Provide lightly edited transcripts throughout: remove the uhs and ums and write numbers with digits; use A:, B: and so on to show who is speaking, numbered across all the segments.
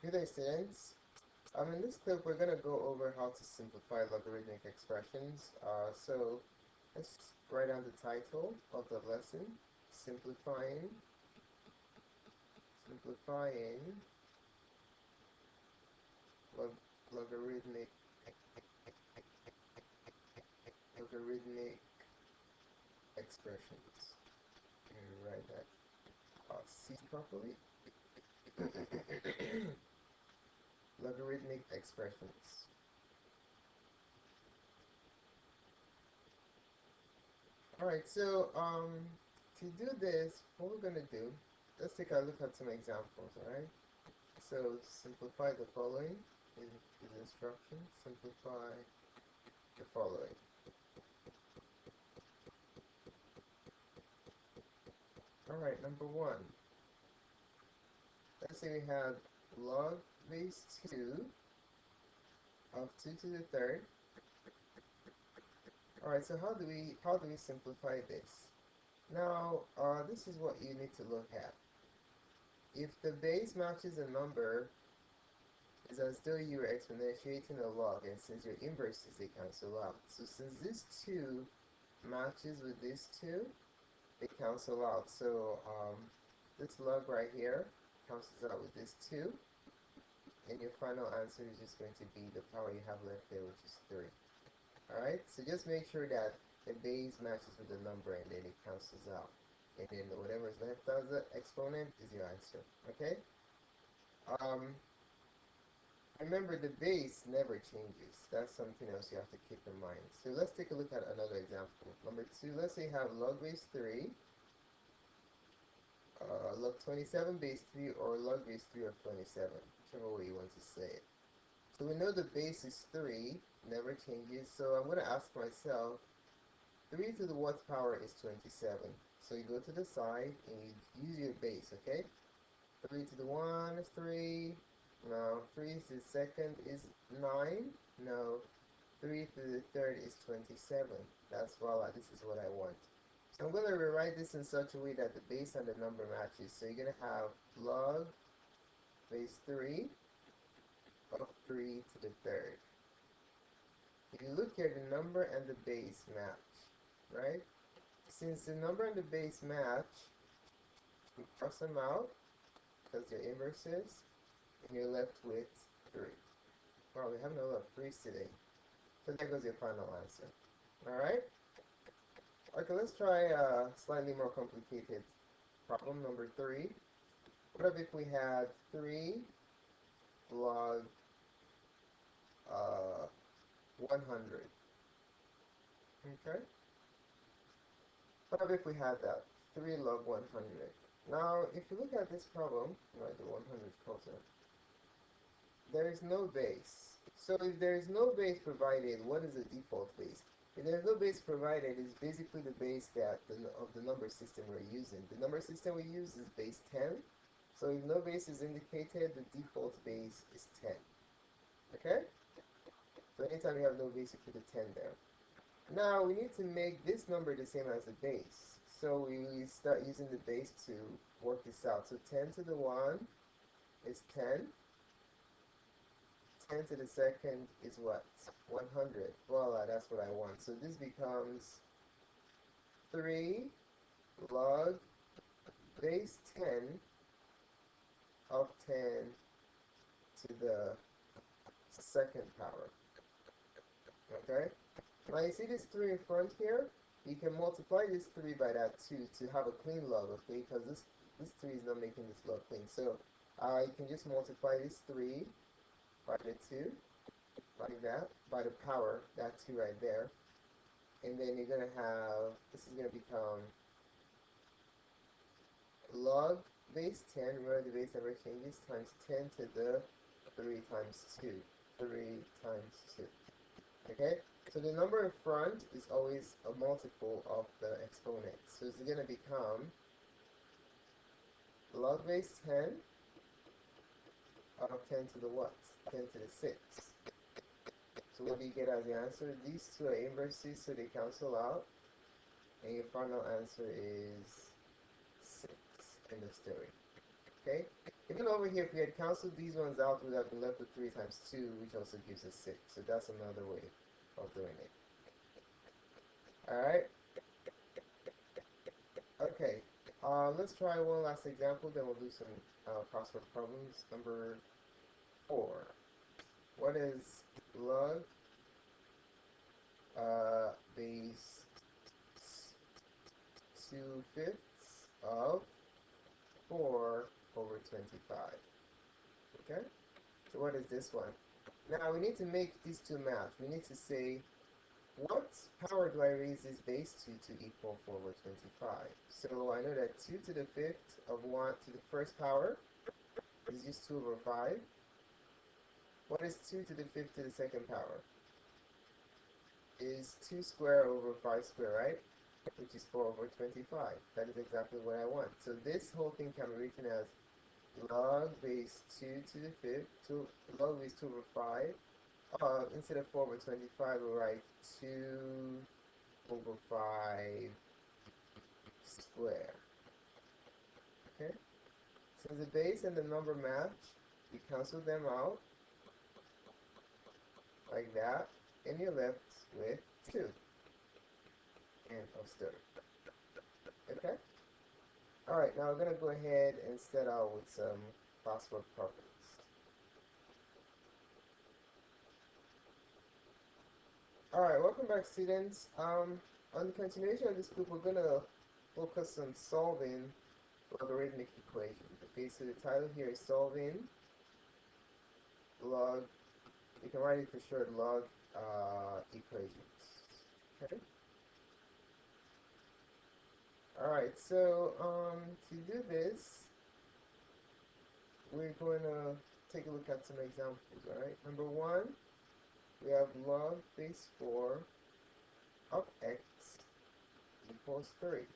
A: Good day, students. In this clip, we're going to go over how to simplify logarithmic expressions. So let's write down the title of the lesson: simplifying logarithmic expressions. And write that C properly. Logarithmic expressions. Alright, so to do this, what we're going to do, let's take a look at some examples, alright? So simplify the following is the instruction. Simplify the following. Alright, number one. Let's say we have log base 2 of 2 to the third. Alright, so how do we simplify this? Now, this is what you need to look at. If the base matches a number, it's as though you were exponentiating a log, and since your inverses, they cancel out. So since this 2 matches with this 2, they cancel out. So this log right here cancels out with this 2, and your final answer is just going to be the power you have left there, which is 3. Alright, so just make sure that the base matches with the number and then it cancels out. And then whatever is left as the exponent is your answer. Okay? Remember, the base never changes. That's something else you have to keep in mind. So let's take a look at another example. Number 2, let's say you have log base 3, log 27 base 3, or log base 3 of 27, whichever way you want to say it. So we know the base is 3, never changes, so I'm going to ask myself, 3 to the what power is 27? So you go to the side and you use your base, okay? 3 to the 1 is 3, no. 3 to the second is 9, no. 3 to the third is 27. That's voila, this is what I want. So I'm going to rewrite this in such a way that the base and the number matches. So you're going to have log base 3 of 3 to the third. If you look here, the number and the base match, right? Since the number and the base match, you cross them out because they're inverses, and you're left with 3. Wow, we have a lot of 3s today. So there goes your final answer. Alright? Okay, let's try a slightly more complicated problem, number 3. What if we had 3 log 100? Okay? What if we had that? 3 log 100. Now, if you look at this problem, right, the 100 closer, there is no base. So if there is no base provided, what is the default base? If there is no base provided, it's basically the base that of the number system we're using. The number system we use is base 10. So if no base is indicated, the default base is 10. Okay? So anytime you have no base, you put a 10 there. Now we need to make this number the same as the base. So we start using the base to work this out. So 10 to the 1 is 10. 10 to the second is what? 100. Voila, that's what I want. So this becomes 3 log base 10 of 10 to the second power. Okay? Now you see this 3 in front here? You can multiply this 3 by that 2 to have a clean log, okay? Because this 3 is not making this log clean. So you can just multiply this 3 by the 2, like that, by the power, that 2 right there. And then you're going to have, this is going to become log base 10, remember the base never changes, times 10 to the 3 times 2. 3 times 2. Okay? So the number in front is always a multiple of the exponent. So it's going to become log base 10 of 10 to the what? 10 to the 6. So what do you get as the answer? These two are inverses, so they cancel out. And your final answer is 6 in the story. Okay? Even over here, if we had cancelled these ones out, we would have been left with 3 times 2, which also gives us 6. So that's another way of doing it. Alright? Okay. Let's try one last example, then we'll do some crossword problems. Number 4. What is log base 2/5 of 4 over 25? Okay? So what is this one? Now we need to make these two math. We need to say, what power do I raise this base to equal 4 over 25? So I know that 2 to the 5th of 1 to the first power is just 2 over 5. What is 2 to the 5th to the second power? Is 2 squared over 5 squared, right? Which is 4 over 25. That is exactly what I want. So this whole thing can be written as log base 2 to the 5th, log base 2 over 5. Instead of 4 over 25, we'll write 2 over 5 square. Okay? Since the base and the number match, you cancel them out like that, and you're left with 2. End of story. Okay? Alright, now we're going to go ahead and start out with some crossword problems. Alright, welcome back, students. On the continuation of this group, we're going to focus on solving logarithmic equations. Okay, so the title here is solving log, you can write it for short, log equations. Okay. Alright, so to do this, we're going to take a look at some examples. Alright, number 1, we have log base 4 of x equals 3.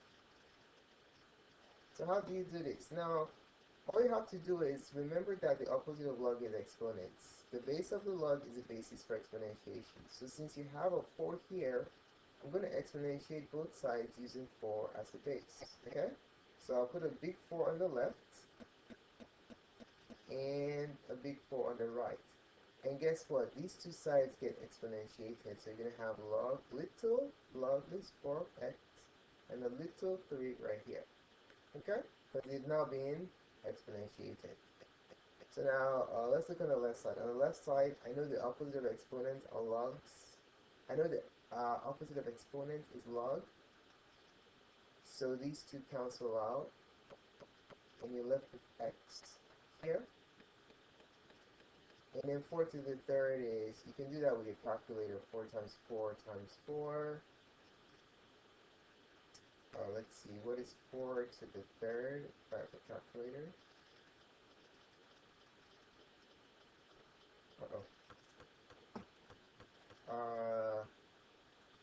A: So how do you do this? Now, all you have to do is remember that the opposite of log is exponents. The base of the log is the basis for exponentiation. So since you have a 4 here, I'm going to exponentiate both sides using 4 as the base. Okay? So I'll put a big 4 on the left and a big 4 on the right. And guess what? These two sides get exponentiated. So you're going to have log base 4 of x, and a little 3 right here. Okay? Because it's now being exponentiated. So now let's look on the left side. On the left side, I know the opposite of exponents are logs. I know the opposite of exponent is log. So these two cancel out, and you're left with x here. And then 4 to the third is, you can do that with your calculator. 4 times 4 times 4. Let's see, what is 4 to the third? If I have a calculator. Uh-oh.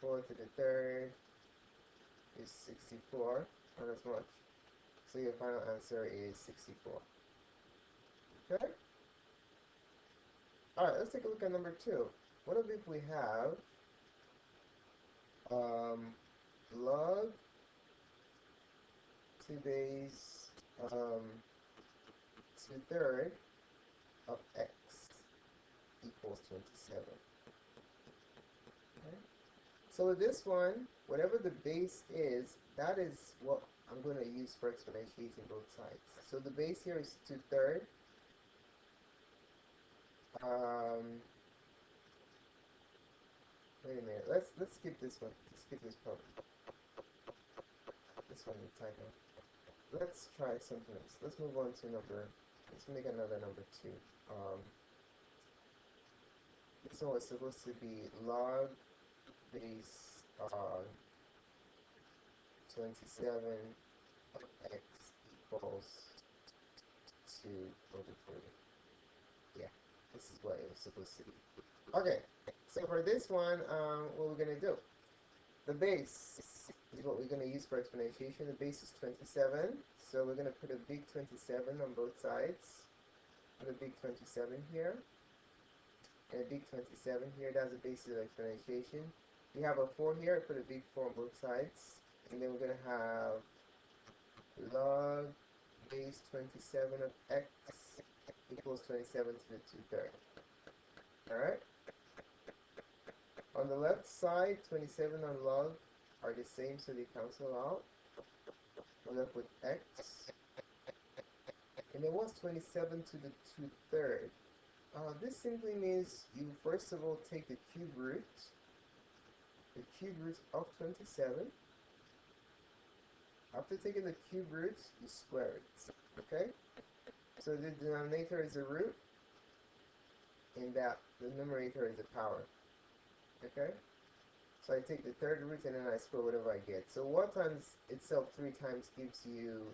A: 4 to the third is 64. Not as much. So your final answer is 64. Okay? Alright, let's take a look at number 2. What if we have log to base 2/3 of x equals 27. Okay? So with this one, whatever the base is, that is what I'm going to use for exponentiating both sides. So the base here is 2/3. Wait a minute. Let's skip this one. Let's skip this problem. This one is title. Let's try something else. Let's move on to let's make another number 2. This one was supposed to be log base 27 of x equals 2 over 3. Yeah, this is what it was supposed to be. Okay, so for this one, what we're going to do, the base is what we're going to use for exponentiation. The base is 27, so we're going to put a big 27 on both sides. Put a big 27 here, and a big 27 here. That's the basis of exponentiation. We have a 4 here, put a big 4 on both sides, and then we're going to have log base 27 of x equals 27 to the 2/3. Alright? On the left side, 27 and log are the same, so they cancel out. We're left with x. And then what's 27 to the 2/3? This simply means you first of all take the cube root of 27. After taking the cube root, you square it. Okay? So the denominator is a root, and that the numerator is a power. Okay? So I take the third root and then I square whatever I get. So 1 times itself 3 times gives you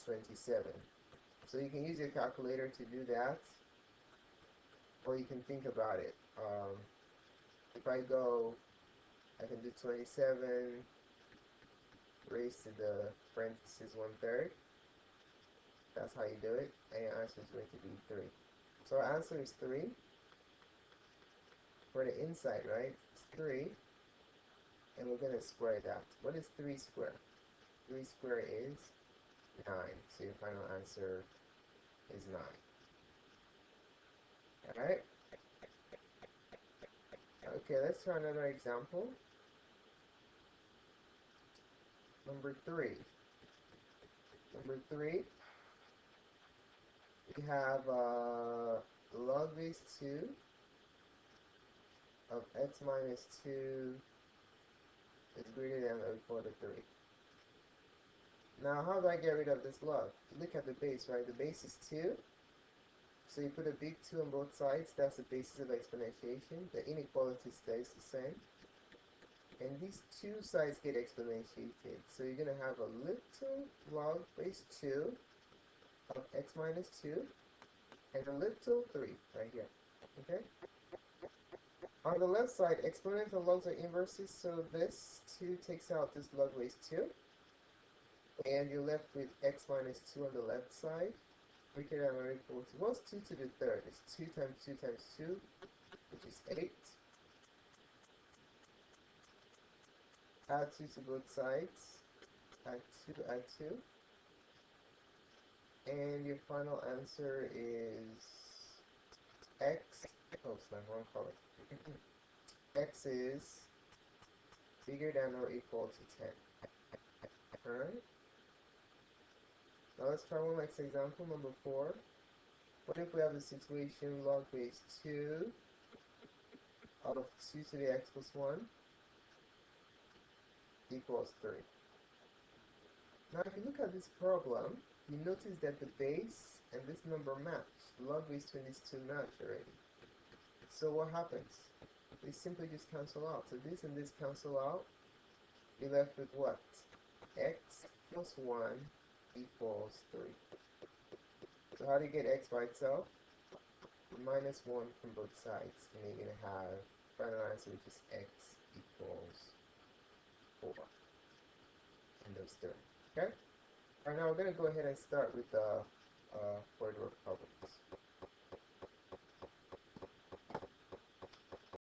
A: 27. So you can use your calculator to do that, or you can think about it. If I can do 27 raised to the parentheses 1/3. That's how you do it, and your answer is going to be 3. So our answer is 3. For the inside, right? It's 3, and we're going to square that. What is 3 squared? 3 squared is 9. So your final answer is 9. Alright? Okay, let's try another example. Number 3. Number 3, we have log base 2 of x minus 2 is greater than or equal to 3. Now, how do I get rid of this log? Look at the base, right? The base is 2. So you put a big 2 on both sides. That's the basis of exponentiation. The inequality stays the same. And these two sides get exponentiated. So you're going to have a little log base 2 of x minus 2 and a little 3 right here. Okay? On the left side, exponential logs are inverses, so this 2 takes out this log base 2. And you're left with x minus 2 on the left side. Greater than or equal to, what's 2 to the 3rd? It's 2 times 2 times 2, which is 8. Add 2 to both sides. Add 2, add 2. And your final answer is x. Oh, it's my wrong color. X is bigger than or equal to 10. Alright? Now let's try one next example, number 4. What if we have a situation log base 2 out of 2 to the x plus 1 equals 3. Now if you look at this problem, you notice that the base and this number match. The log base 2 and these 2 match already. So what happens? They simply just cancel out. So this and this cancel out. You're left with what? X plus 1 equals 3. So how do you get x by itself? Minus 1 from both sides. And you're going to have final answer, which is x equals 4 in those terms. Okay? Alright, now we're going to go ahead and start with the word work problems.